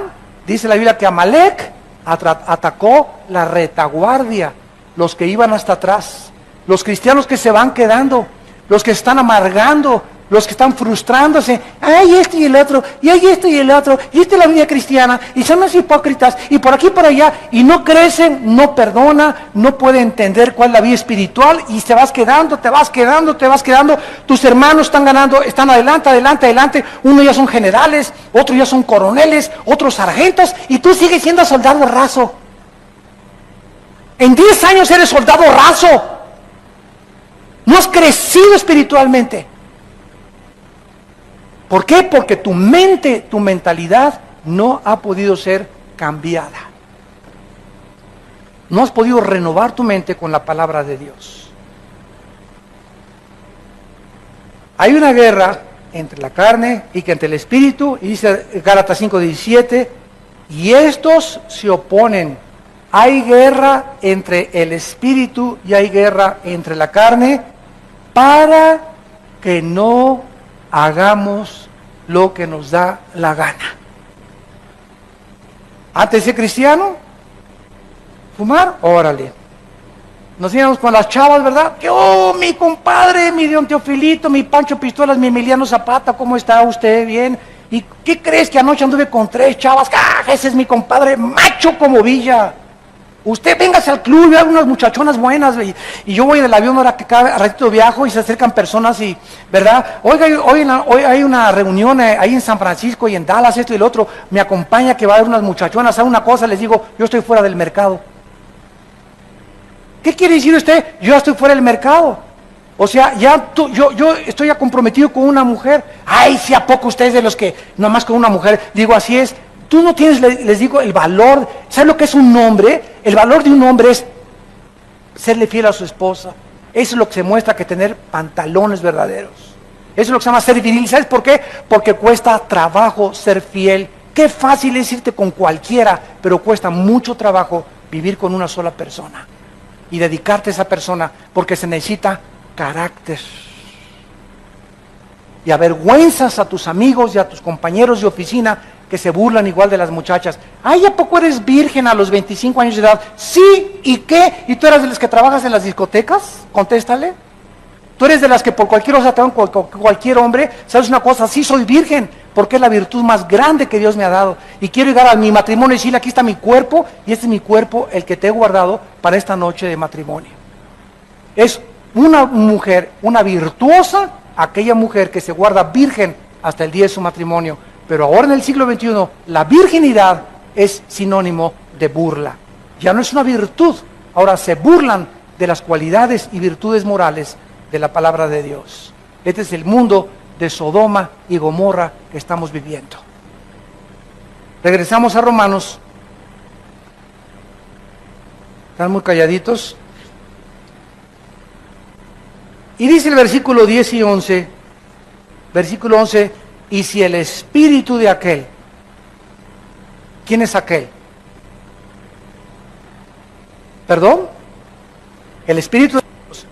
dice la Biblia que Amalek atacó la retaguardia, los que iban hasta atrás. Los cristianos que se van quedando, los que están amargando, los que están frustrándose, ay esto y el otro, y hay esto y el otro, y esta es la vida cristiana, y son los hipócritas, y por aquí y por allá, y no crecen, no perdona, no puede entender cuál es la vida espiritual, y te vas quedando, tus hermanos están ganando, están adelante, unos ya son generales, otros ya son coroneles, otros sargentos, y tú sigues siendo soldado raso. En 10 años eres soldado raso. No has crecido espiritualmente. ¿Por qué? Porque tu mente, tu mentalidad no ha podido ser cambiada. No has podido renovar tu mente con la palabra de Dios. Hay una guerra entre la carne y que entre el espíritu, y dice Gálatas 5:17, y estos se oponen. Hay guerra entre el espíritu y hay guerra entre la carne, para que no hagamos lo que nos da la gana. Antes de ser cristiano, fumar, órale. Nos íbamos con las chavas, ¿verdad? Que, oh, mi compadre, mi don Teofilito, mi Pancho Pistolas, mi Emiliano Zapata, ¿cómo está usted? Bien. ¿Y qué crees que anoche anduve con 3 chavas? ¡Ah, ese es mi compadre, macho como Villa! Usted véngase al club, vea unas muchachonas buenas, y yo voy del avión ahora que cada ratito viajo y se acercan personas y, ¿verdad? Oiga, hoy hay una reunión ahí en San Francisco y en Dallas, esto y lo otro, me acompaña que va a haber unas muchachonas, ¿sabe una cosa? Les digo, yo estoy fuera del mercado. ¿Qué quiere decir usted? Yo ya estoy fuera del mercado. O sea, yo estoy ya comprometido con una mujer. Ay, si a poco ustedes de los que nomás con una mujer, digo, así es. Tú no tienes, les digo, el valor. ¿Sabes lo que es un hombre? El valor de un hombre es serle fiel a su esposa. Eso es lo que se muestra que tener pantalones verdaderos. Eso es lo que se llama ser viril. ¿Sabes por qué? Porque cuesta trabajo ser fiel. Qué fácil es irte con cualquiera, pero cuesta mucho trabajo vivir con una sola persona y dedicarte a esa persona, porque se necesita carácter. Y avergüenzas a tus amigos y a tus compañeros de oficina que se burlan igual de las muchachas. Ay, ¿a poco eres virgen a los 25 años de edad? Sí, ¿y qué? ¿Y tú eres de las que trabajas en las discotecas? Contéstale. Tú eres de las que por cualquier cosa te dan con cualquier hombre. ¿Sabes una cosa? Sí, soy virgen, porque es la virtud más grande que Dios me ha dado. Y quiero llegar a mi matrimonio y decirle, aquí está mi cuerpo, y este es mi cuerpo, el que te he guardado para esta noche de matrimonio. Es una mujer, una virtuosa, aquella mujer que se guarda virgen hasta el día de su matrimonio. Pero ahora en el siglo XXI, la virginidad es sinónimo de burla. Ya no es una virtud, ahora se burlan de las cualidades y virtudes morales de la palabra de Dios. Este es el mundo de Sodoma y Gomorra que estamos viviendo. Regresamos a Romanos. Están muy calladitos. Y dice el versículo 10 y 11, versículo 11, y si el espíritu de aquel, ¿quién es aquel? ¿Perdón? El espíritu de Dios.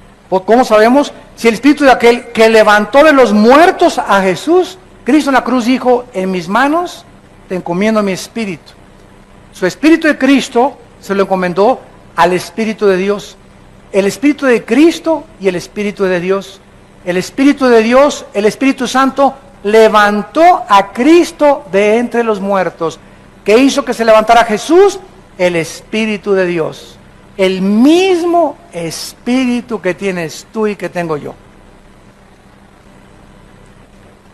¿Cómo sabemos? Si el espíritu de aquel que levantó de los muertos a Jesús, Cristo en la cruz dijo, en mis manos te encomiendo mi espíritu. Su espíritu de Cristo se lo encomendó al espíritu de Dios. El espíritu de Cristo y el espíritu de Dios. El espíritu de Dios, el Espíritu Santo, levantó a Cristo de entre los muertos. ¿Qué hizo que se levantara Jesús? El Espíritu de Dios. El mismo Espíritu que tienes tú y que tengo yo.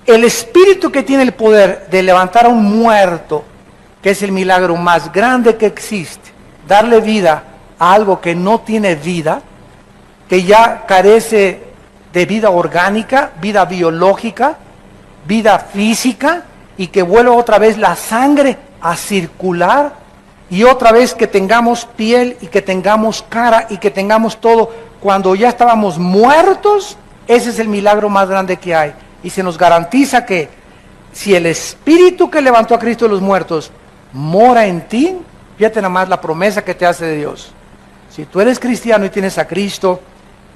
El Espíritu que tiene el poder de levantar a un muerto, que es el milagro más grande que existe, darle vida a algo que no tiene vida, que ya carece de vida orgánica, vida biológica, vida física, y que vuelva otra vez la sangre a circular, y otra vez que tengamos piel y que tengamos cara y que tengamos todo, cuando ya estábamos muertos. Ese es el milagro más grande que hay, y se nos garantiza que si el Espíritu que levantó a Cristo de los muertos mora en ti, fíjate nada más la promesa que te hace de Dios. Si tú eres cristiano y tienes a Cristo,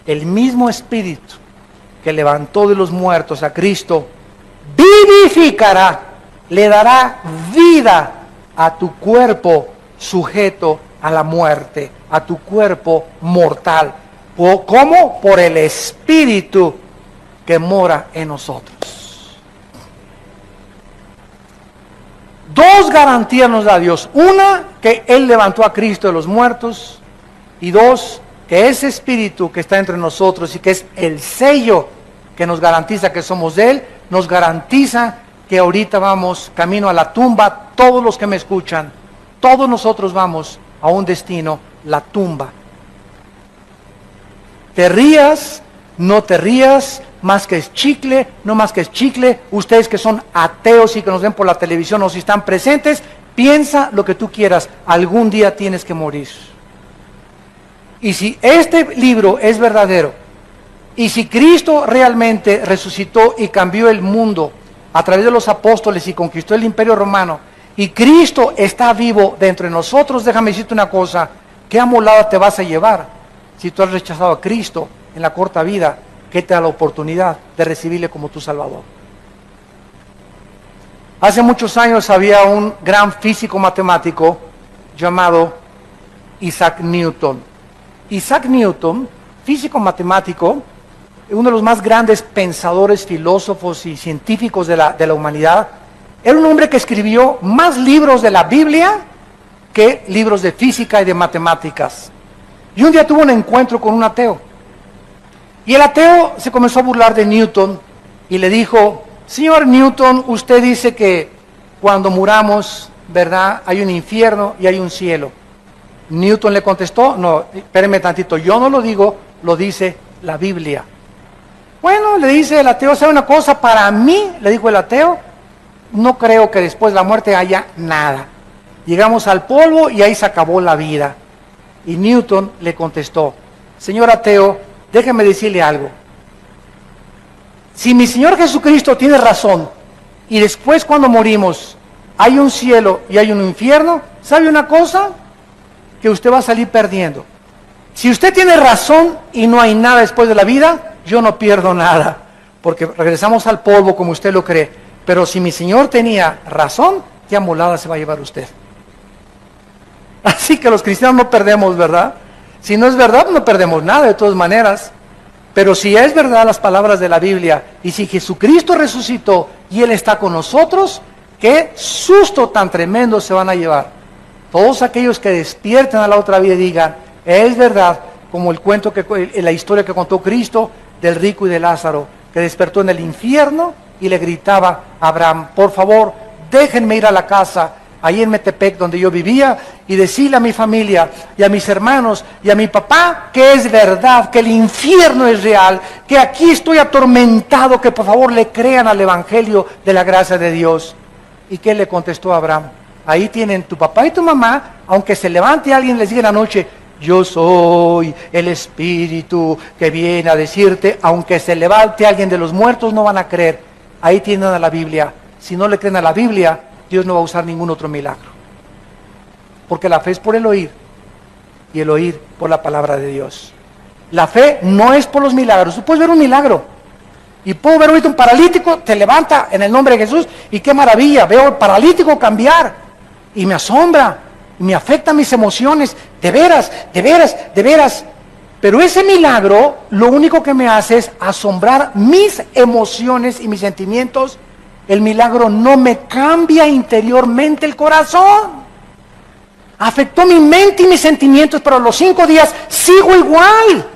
el mismo Espíritu que levantó de los muertos a Cristo vivificará, le dará vida a tu cuerpo sujeto a la muerte, a tu cuerpo mortal. ¿Cómo? Por el Espíritu que mora en nosotros. Dos garantías nos da Dios. Una, que Él levantó a Cristo de los muertos. Y dos, que ese Espíritu que está entre nosotros y que es el sello que nos garantiza que somos de Él, nos garantiza que ahorita vamos camino a la tumba. Todos los que me escuchan, todos nosotros vamos a un destino, la tumba. Te rías, no te rías, más que es chicle, no más que es chicle. Ustedes que son ateos y que nos ven por la televisión o si están presentes, piensa lo que tú quieras, algún día tienes que morir. Y si este libro es verdadero, y si Cristo realmente resucitó y cambió el mundo a través de los apóstoles y conquistó el imperio romano, y Cristo está vivo dentro de nosotros, déjame decirte una cosa, ¿qué amolada te vas a llevar si tú has rechazado a Cristo en la corta vida que te da la oportunidad de recibirle como tu Salvador? Hace muchos años había un gran físico matemático llamado Isaac Newton. Isaac Newton, físico matemático, uno de los más grandes pensadores, filósofos y científicos de la humanidad, era un hombre que escribió más libros de la Biblia que libros de física y de matemáticas. Y un día tuvo un encuentro con un ateo. Y el ateo se comenzó a burlar de Newton y le dijo, señor Newton, usted dice que cuando muramos, ¿verdad?, hay un infierno y hay un cielo. Newton le contestó, no, espéreme tantito, yo no lo digo, lo dice la Biblia. Bueno, le dice el ateo, ¿sabe una cosa? Para mí, le dijo el ateo, no creo que después de la muerte haya nada. Llegamos al polvo y ahí se acabó la vida. Y Newton le contestó, señor ateo, déjeme decirle algo. Si mi Señor Jesucristo tiene razón, y después cuando morimos hay un cielo y hay un infierno, ¿sabe una cosa? Que usted va a salir perdiendo. Si usted tiene razón y no hay nada después de la vida, yo no pierdo nada, porque regresamos al polvo como usted lo cree. Pero si mi Señor tenía razón, qué amolada se va a llevar usted. Así que los cristianos no perdemos, ¿verdad? Si no es verdad, no perdemos nada de todas maneras. Pero si es verdad las palabras de la Biblia, y si Jesucristo resucitó y Él está con nosotros, qué susto tan tremendo se van a llevar. Todos aquellos que despierten a la otra vida y digan, es verdad, como el cuento, la historia que contó Cristo del rico y de Lázaro, que despertó en el infierno y le gritaba a Abraham, por favor, déjenme ir a la casa, ahí en Metepec, donde yo vivía, y decirle a mi familia y a mis hermanos y a mi papá que es verdad, que el infierno es real, que aquí estoy atormentado, que por favor le crean al Evangelio de la gracia de Dios. ¿Y qué le contestó Abraham? Ahí tienen tu papá y tu mamá, aunque se levante alguien y les diga en la noche, yo soy el Espíritu que viene a decirte, aunque se levante alguien de los muertos, no van a creer. Ahí tienen a la Biblia. Si no le creen a la Biblia, Dios no va a usar ningún otro milagro. Porque la fe es por el oír, y el oír por la palabra de Dios. La fe no es por los milagros. Tú puedes ver un milagro, y puedo ver ahorita un paralítico, te levanta en el nombre de Jesús, y qué maravilla, veo al paralítico cambiar, y me asombra, y me afecta mis emociones, de veras, de veras, de veras. Pero ese milagro, lo único que me hace es asombrar mis emociones y mis sentimientos. El milagro no me cambia interiormente el corazón. Afectó mi mente y mis sentimientos, pero a los 5 días sigo igual.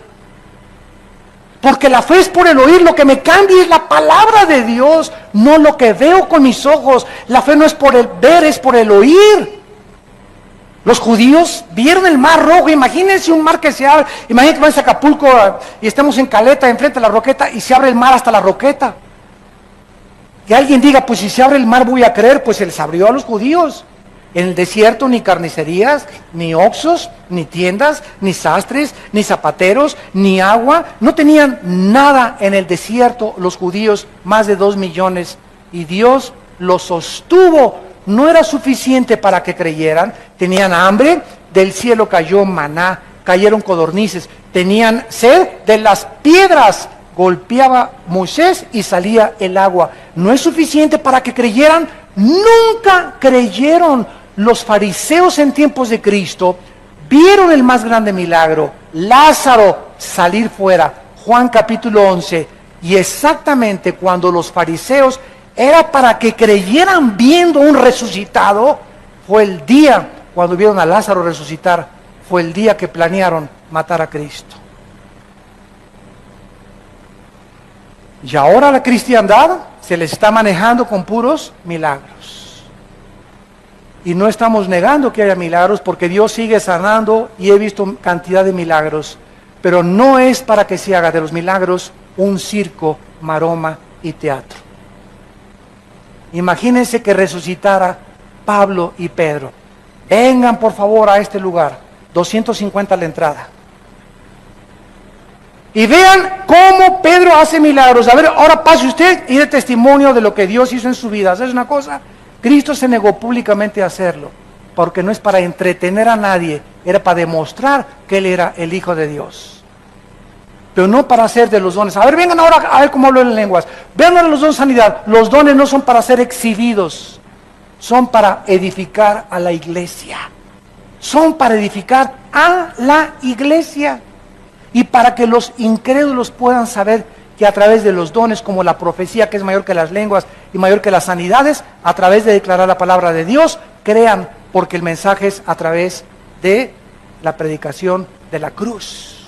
Porque la fe es por el oír, lo que me cambia es la palabra de Dios, no lo que veo con mis ojos. La fe no es por el ver, es por el oír. Los judíos vieron el mar rojo, imagínense un mar que se abre, imagínense que vamos a Acapulco y estemos en Caleta, enfrente de la Roqueta, y se abre el mar hasta la Roqueta. Que alguien diga, pues si se abre el mar voy a creer, pues se les abrió a los judíos. En el desierto ni carnicerías, ni oxos, ni tiendas, ni sastres, ni zapateros, ni agua. No tenían nada en el desierto los judíos, más de 2 millones. Y Dios los sostuvo. No era suficiente para que creyeran. Tenían hambre, del cielo cayó maná, cayeron codornices. Tenían sed, de las piedras golpeaba Moisés y salía el agua. No es suficiente para que creyeran. Nunca creyeron. Los fariseos en tiempos de Cristo vieron el más grande milagro, Lázaro salir fuera, Juan capítulo 11, y exactamente cuando los fariseos era para que creyeran viendo un resucitado, fue el día cuando vieron a Lázaro resucitar, fue el día que planearon matar a Cristo. Y ahora la cristiandad se les está manejando con puros milagros. Y no estamos negando que haya milagros, porque Dios sigue sanando y he visto cantidad de milagros. Pero no es para que se haga de los milagros un circo, maroma y teatro. Imagínense que resucitara Pablo y Pedro. Vengan por favor a este lugar, 250 a la entrada. Y vean cómo Pedro hace milagros. A ver, ahora pase usted y dé testimonio de lo que Dios hizo en su vida. ¿Sabes una cosa? Cristo se negó públicamente a hacerlo, porque no es para entretener a nadie, era para demostrar que Él era el Hijo de Dios. Pero no para hacer de los dones. A ver, vengan ahora a ver cómo hablo en lenguas. Vean ahora los dones de sanidad. Los dones no son para ser exhibidos, son para edificar a la iglesia. Son para edificar a la iglesia. Y para que los incrédulos puedan saber que a través de los dones, como la profecía, que es mayor que las lenguas y mayor que las sanidades, a través de declarar la palabra de Dios, crean, porque el mensaje es a través de la predicación de la cruz.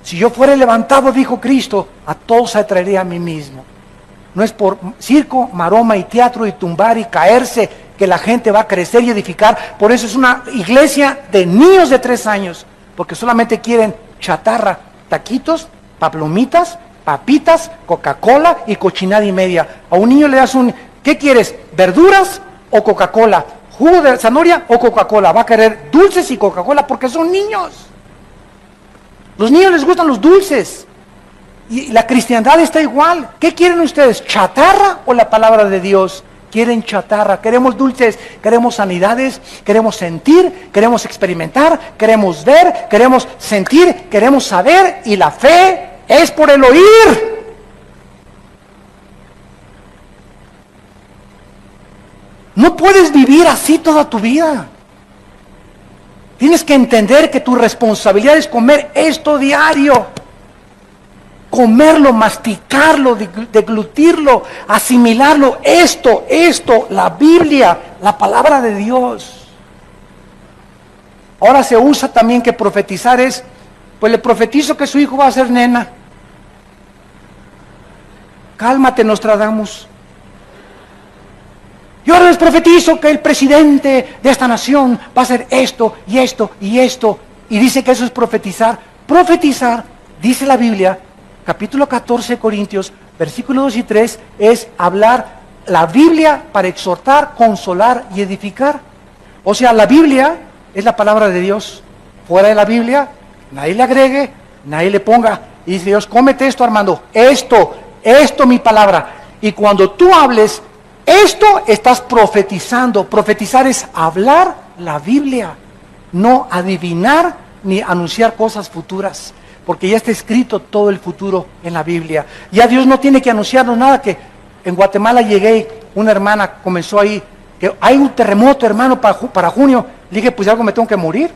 Si yo fuera levantado, dijo Cristo, a todos atraería a mí mismo. No es por circo, maroma y teatro y tumbar y caerse que la gente va a crecer y edificar. Por eso es una iglesia de niños de 3 años, porque solamente quieren chatarra, taquitos, palomitas, papitas, Coca-Cola y cochinada y media. A un niño le das ¿qué quieres? ¿Verduras o Coca-Cola? ¿Jugo de zanahoria o Coca-Cola? Va a querer dulces y Coca-Cola porque son niños. Los niños les gustan los dulces. Y la cristiandad está igual. ¿Qué quieren ustedes? ¿Chatarra o la palabra de Dios? Quieren chatarra, queremos dulces, queremos sanidades, queremos sentir, queremos experimentar, queremos ver, queremos sentir, queremos saber, y la fe es por el oír. No puedes vivir así toda tu vida. Tienes que entender que tu responsabilidad es comer esto diario. Comerlo, masticarlo, deglutirlo, asimilarlo, esto, la Biblia, la palabra de Dios. Ahora se usa también que profetizar es, pues le profetizo que su hijo va a ser nena. Cálmate, Nostradamus. Yo les profetizo que el presidente de esta nación va a hacer esto y esto y esto. Y dice que eso es profetizar. Profetizar, dice la Biblia, capítulo 14 de Corintios, versículos 2 y 3, es hablar la Biblia para exhortar, consolar y edificar. O sea, la Biblia es la palabra de Dios. Fuera de la Biblia, nadie le agregue, nadie le ponga. Y dice Dios, cómete esto, Armando, esto, mi palabra. Y cuando tú hables esto, estás profetizando. Profetizar es hablar la Biblia, no adivinar ni anunciar cosas futuras, porque ya está escrito todo el futuro en la Biblia. Ya Dios no tiene que anunciarnos nada. Que en Guatemala llegué, una hermana comenzó ahí, que hay un terremoto, hermano, para junio. Le dije, pues algo me tengo que morir.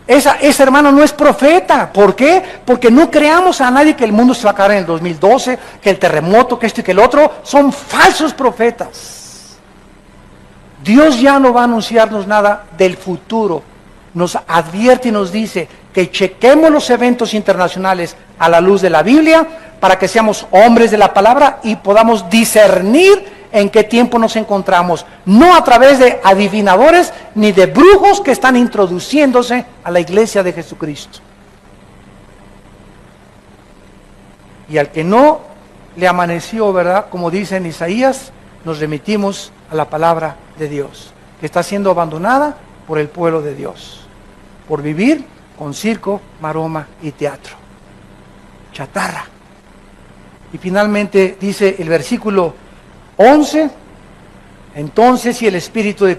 Esa hermana no es profeta. ¿Por qué? Porque no creamos a nadie que el mundo se va a acabar en el 2012, que el terremoto, que esto y que el otro. Son falsos profetas. Dios ya no va a anunciarnos nada del futuro. Nos advierte y nos dice que chequemos los eventos internacionales a la luz de la Biblia para que seamos hombres de la palabra y podamos discernir en qué tiempo nos encontramos, no a través de adivinadores ni de brujos que están introduciéndose a la iglesia de Jesucristo. Y al que no le amaneció, ¿verdad? Como dice en Isaías, nos remitimos a la palabra de Dios, que está siendo abandonada por el pueblo de Dios, por vivir con circo, maroma y teatro. Chatarra. Y finalmente dice el versículo 11, entonces si el Espíritu de